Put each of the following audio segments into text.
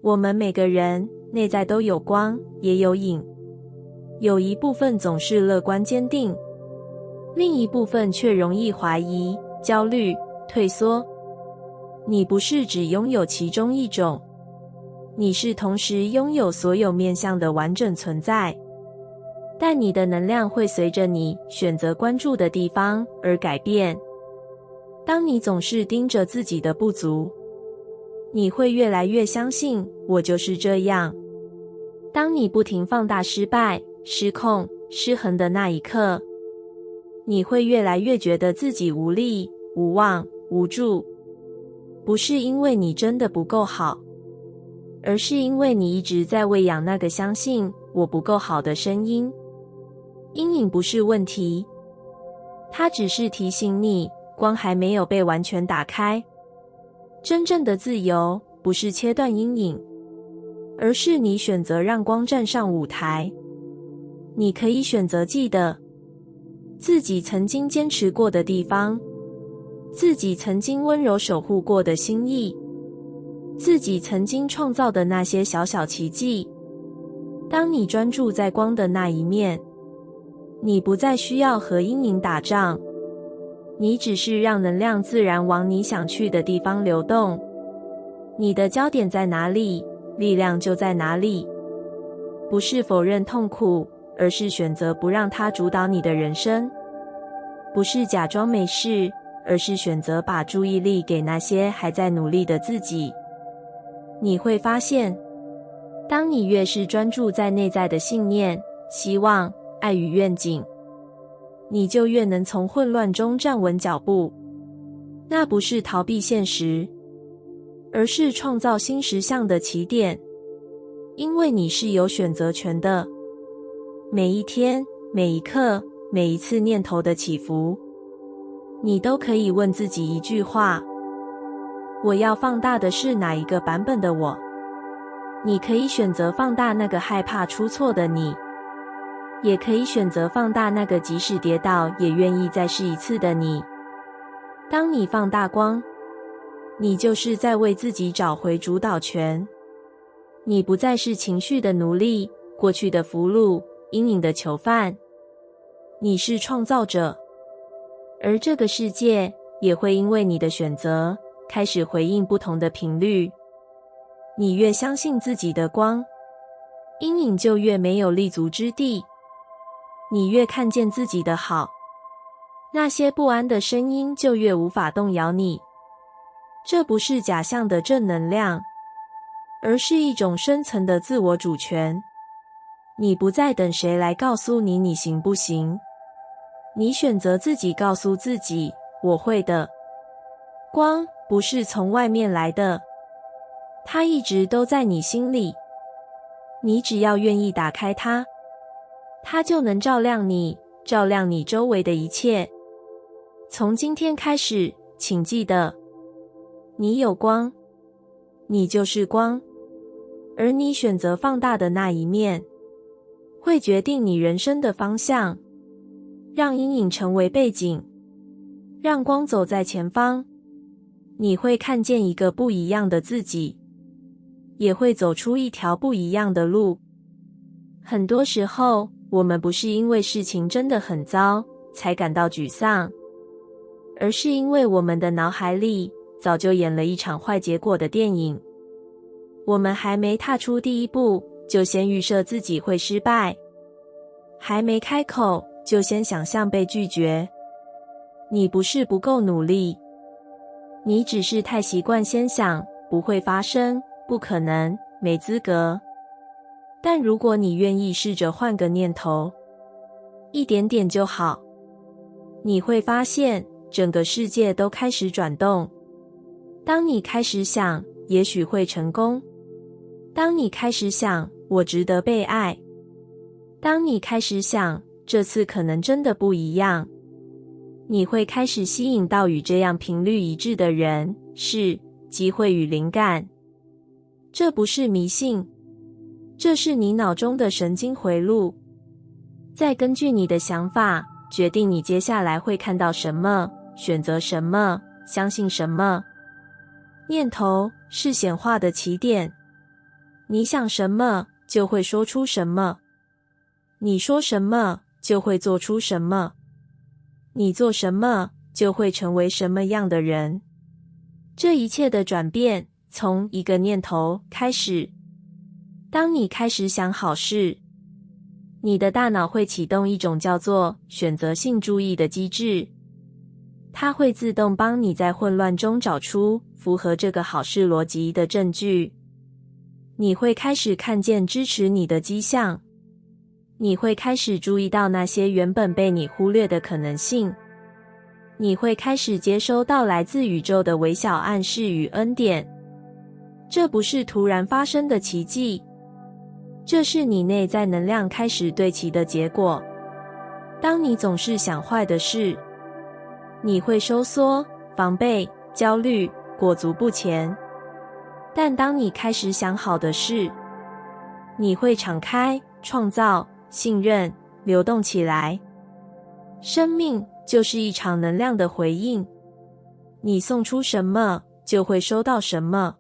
我们每个人内在都有光，也有影。有一部分总是乐观坚定，另一部分却容易怀疑、焦虑、退缩。你不是只拥有其中一种，你是同时拥有所有面向的完整存在。但你的能量会随着你选择关注的地方而改变。当你总是盯着自己的不足，你会越来越相信我就是这样。当你不停放大失败、失控、失衡的那一刻，你会越来越觉得自己无力、无望、无助。不是因为你真的不够好，而是因为你一直在喂养那个相信我不够好的声音。阴影不是问题，它只是提醒你光还没有被完全打开。真正的自由不是切断阴影，而是你选择让光站上舞台。你可以选择记得自己曾经坚持过的地方，自己曾经温柔守护过的心意，自己曾经创造的那些小小奇迹。当你专注在光的那一面，你不再需要和阴影打仗，你只是让能量自然往你想去的地方流动。你的焦点在哪里，力量就在哪里。不是否认痛苦，而是选择不让它主导你的人生。不是假装没事，而是选择把注意力给那些还在努力的自己。你会发现，当你越是专注在内在的信念、希望、爱与愿景，你就越能从混乱中站稳脚步。那不是逃避现实，而是创造新实相的起点。因为你是有选择权的。每一天、每一刻、每一次念头的起伏，你都可以问自己一句话：我要放大的是哪一个版本的我？你可以选择放大那个害怕出错的你，也可以选择放大那个即使跌倒也愿意再试一次的你。当你放大光，你就是在为自己找回主导权。你不再是情绪的奴隶，过去的俘虏，阴影的囚犯。你是创造者，而这个世界也会因为你的选择开始回应不同的频率。你越相信自己的光，阴影就越没有立足之地。你越看见自己的好，那些不安的声音就越无法动摇你。这不是假象的正能量，而是一种深层的自我主权。你不再等谁来告诉你你行不行，你选择自己告诉自己，我会的。光不是从外面来的，它一直都在你心里。你只要愿意打开它，它就能照亮你，照亮你周围的一切。从今天开始，请记得，你有光，你就是光，而你选择放大的那一面，会决定你人生的方向。让阴影成为背景，让光走在前方，你会看见一个不一样的自己，也会走出一条不一样的路。很多时候，我们不是因为事情真的很糟才感到沮丧，而是因为我们的脑海里早就演了一场坏结果的电影。我们还没踏出第一步，就先预设自己会失败，还没开口，就先想象被拒绝。你不是不够努力，你只是太习惯先想不会发生、不可能、没资格。但如果你愿意试着换个念头，一点点就好，你会发现整个世界都开始转动。当你开始想也许会成功，当你开始想我值得被爱，当你开始想这次可能真的不一样，你会开始吸引到与这样频率一致的人、事、机会与灵感。这不是迷信，这是你脑中的神经回路，再根据你的想法决定你接下来会看到什么，选择什么，相信什么。念头是显化的起点，你想什么，就会说出什么；你说什么，就会做出什么；你做什么，就会成为什么样的人。这一切的转变，从一个念头开始。当你开始想好事，你的大脑会启动一种叫做选择性注意的机制，它会自动帮你在混乱中找出符合这个好事逻辑的证据。你会开始看见支持你的迹象，你会开始注意到那些原本被你忽略的可能性，你会开始接收到来自宇宙的微小暗示与恩典。这不是突然发生的奇迹，这是你内在能量开始对齐的结果。当你总是想坏的事，你会收缩、防备、焦虑、裹足不前。但当你开始想好的事，你会敞开、创造、信任、流动起来。生命就是一场能量的回应，你送出什么，就会收到什么。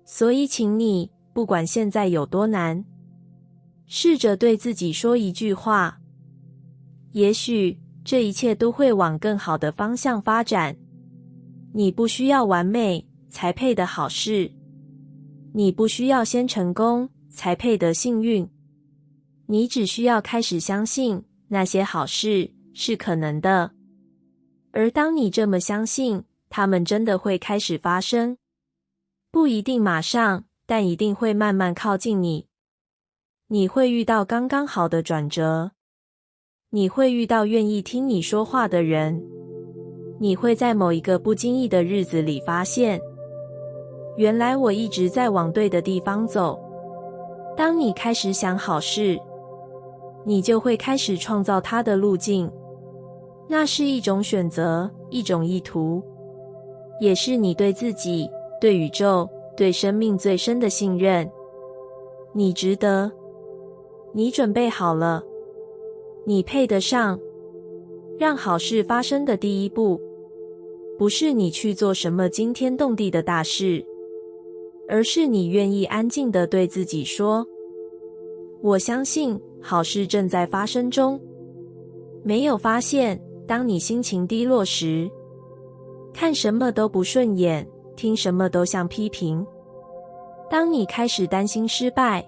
所以请你，不管现在有多难，试着对自己说一句话，也许这一切都会往更好的方向发展。你不需要完美才配得好事，你不需要先成功才配得幸运，你只需要开始相信那些好事是可能的。而当你这么相信，它们真的会开始发生。不一定马上，但一定会慢慢靠近你。你会遇到刚刚好的转折，你会遇到愿意听你说话的人，你会在某一个不经意的日子里发现，原来我一直在往对的地方走。当你开始想好事，你就会开始创造它的路径。那是一种选择，一种意图，也是你对自己、对宇宙、对生命最深的信任。你值得，你准备好了，你配得上。让好事发生的第一步，不是你去做什么惊天动地的大事，而是你愿意安静地对自己说：我相信好事正在发生中。没有发现，当你心情低落时，看什么都不顺眼，听什么都像批评。当你开始担心失败，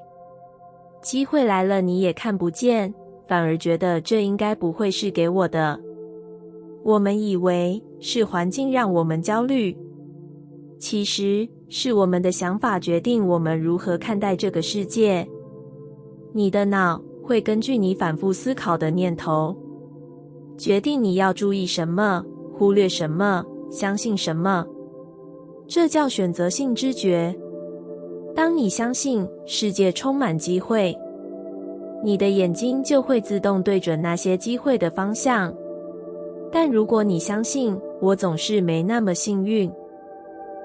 机会来了你也看不见，反而觉得这应该不会是给我的。我们以为是环境让我们焦虑，其实是我们的想法决定我们如何看待这个世界。你的脑会根据你反复思考的念头，决定你要注意什么，忽略什么，相信什么。这叫选择性知觉。当你相信世界充满机会，你的眼睛就会自动对准那些机会的方向。但如果你相信我总是没那么幸运，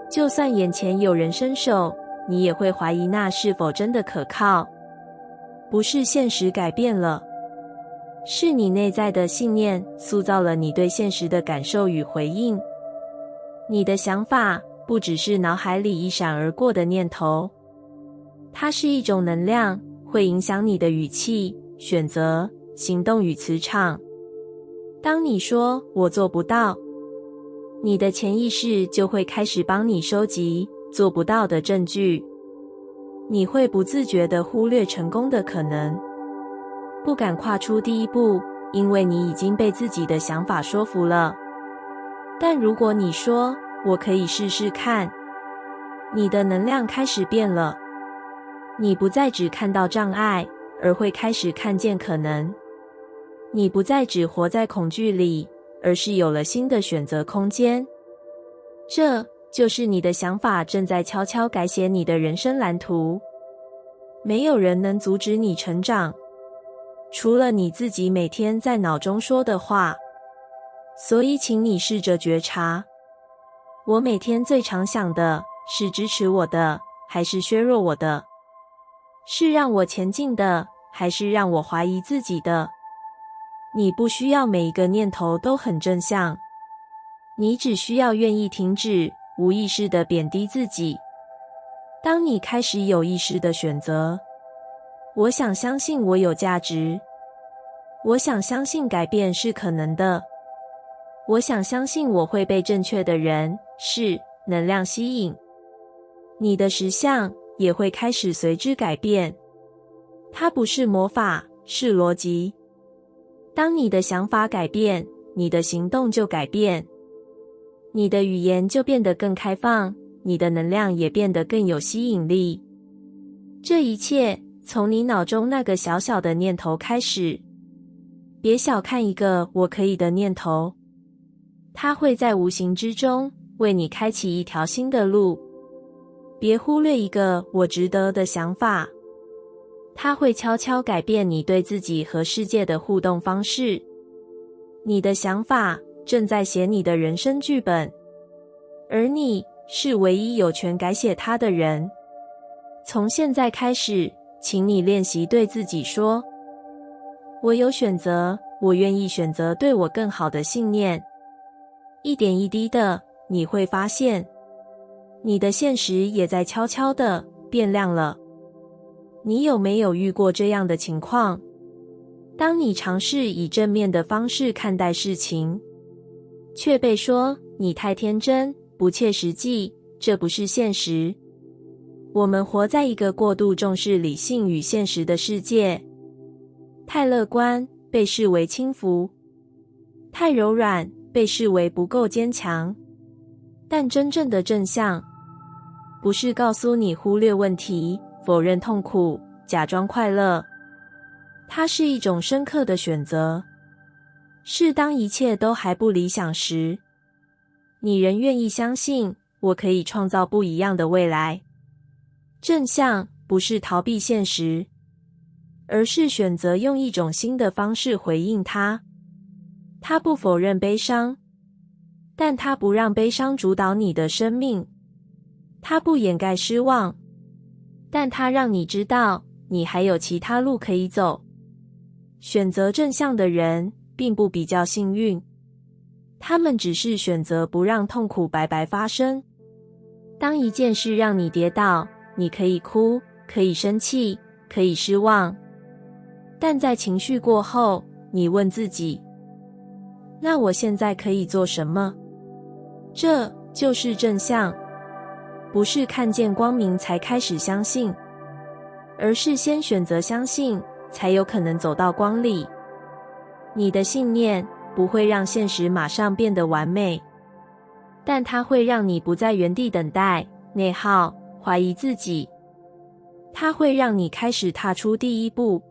就算眼前有人伸手，你也会怀疑那是否真的可靠。不是现实改变了，是你内在的信念塑造了你对现实的感受与回应。你的想法不只是脑海里一闪而过的念头，它是一种能量，会影响你的语气、选择、行动与磁场。当你说我做不到，你的潜意识就会开始帮你收集做不到的证据。你会不自觉地忽略成功的可能，不敢跨出第一步，因为你已经被自己的想法说服了。但如果你说我可以试试看，你的能量开始变了。你不再只看到障碍，而会开始看见可能。你不再只活在恐惧里，而是有了新的选择空间。这就是你的想法正在悄悄改写你的人生蓝图。没有人能阻止你成长，除了你自己每天在脑中说的话。所以请你试着觉察，我每天最常想的是支持我的，还是削弱我的？是让我前进的，还是让我怀疑自己的？你不需要每一个念头都很正向，你只需要愿意停止无意识地贬低自己。当你开始有意识地选择，我想相信我有价值，我想相信改变是可能的，我想相信我会被正确的人、事、能量吸引，你的实相也会开始随之改变。它不是魔法，是逻辑。当你的想法改变，你的行动就改变，你的语言就变得更开放，你的能量也变得更有吸引力。这一切从你脑中那个小小的念头开始。别小看一个我可以的念头，它会在无形之中为你开启一条新的路。别忽略一个我值得的想法，它会悄悄改变你对自己和世界的互动方式。你的想法正在写你的人生剧本，而你是唯一有权改写它的人。从现在开始，请你练习对自己说：我有选择，我愿意选择对我更好的信念。一点一滴的，你会发现，你的现实也在悄悄地变亮了。你有没有遇过这样的情况？当你尝试以正面的方式看待事情，却被说你太天真、不切实际，这不是现实。我们活在一个过度重视理性与现实的世界，太乐观被视为轻浮，太柔软被视为不够坚强。但真正的正向，不是告诉你忽略问题、否认痛苦、假装快乐，它是一种深刻的选择，是当一切都还不理想时，你仍愿意相信我可以创造不一样的未来。正向不是逃避现实，而是选择用一种新的方式回应它。它不否认悲伤，但它不让悲伤主导你的生命。它不掩盖失望，但它让你知道你还有其他路可以走。选择正向的人并不比较幸运，他们只是选择不让痛苦白白发生。当一件事让你跌倒，你可以哭，可以生气，可以失望，但在情绪过后，你问自己：那我现在可以做什么？这就是正向，不是看见光明才开始相信，而是先选择相信，才有可能走到光里。你的信念不会让现实马上变得完美，但它会让你不在原地等待、内耗、怀疑自己。它会让你开始踏出第一步，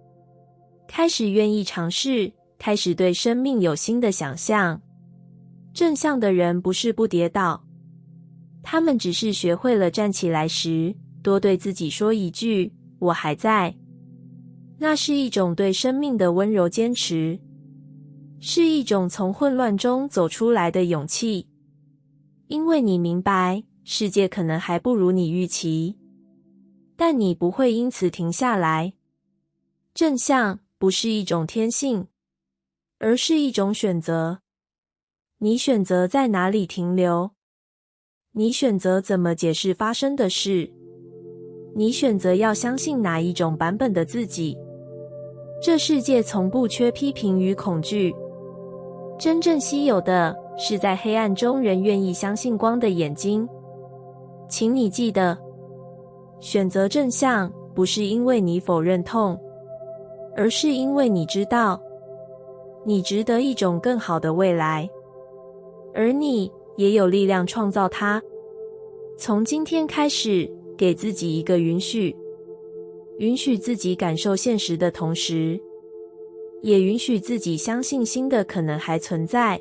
开始愿意尝试，开始对生命有新的想象。正向的人不是不跌倒，他们只是学会了站起来时，多对自己说一句：我还在。那是一种对生命的温柔坚持，是一种从混乱中走出来的勇气。因为你明白，世界可能还不如你预期，但你不会因此停下来。正向不是一种天性，而是一种选择。你选择在哪里停留，你选择怎么解释发生的事，你选择要相信哪一种版本的自己。这世界从不缺批评与恐惧，真正稀有的是在黑暗中仍愿意相信光的眼睛。请你记得，选择正向不是因为你否认痛，而是因为你知道，你值得一种更好的未来，而你也有力量创造它。从今天开始，给自己一个允许，允许自己感受现实的同时，也允许自己相信新的可能还存在。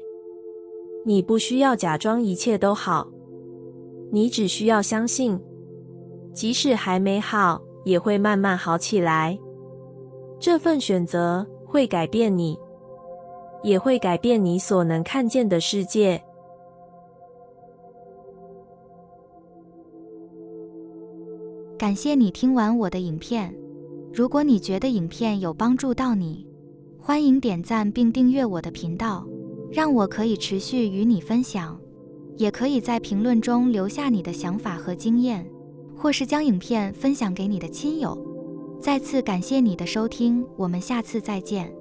你不需要假装一切都好，你只需要相信，即使还没好，也会慢慢好起来。这份选择会改变你，也会改变你所能看见的世界。感谢你听完我的影片。如果你觉得影片有帮助到你，欢迎点赞并订阅我的频道，让我可以持续与你分享。也可以在评论中留下你的想法和经验，或是将影片分享给你的亲友。再次感谢你的收听，我们下次再见。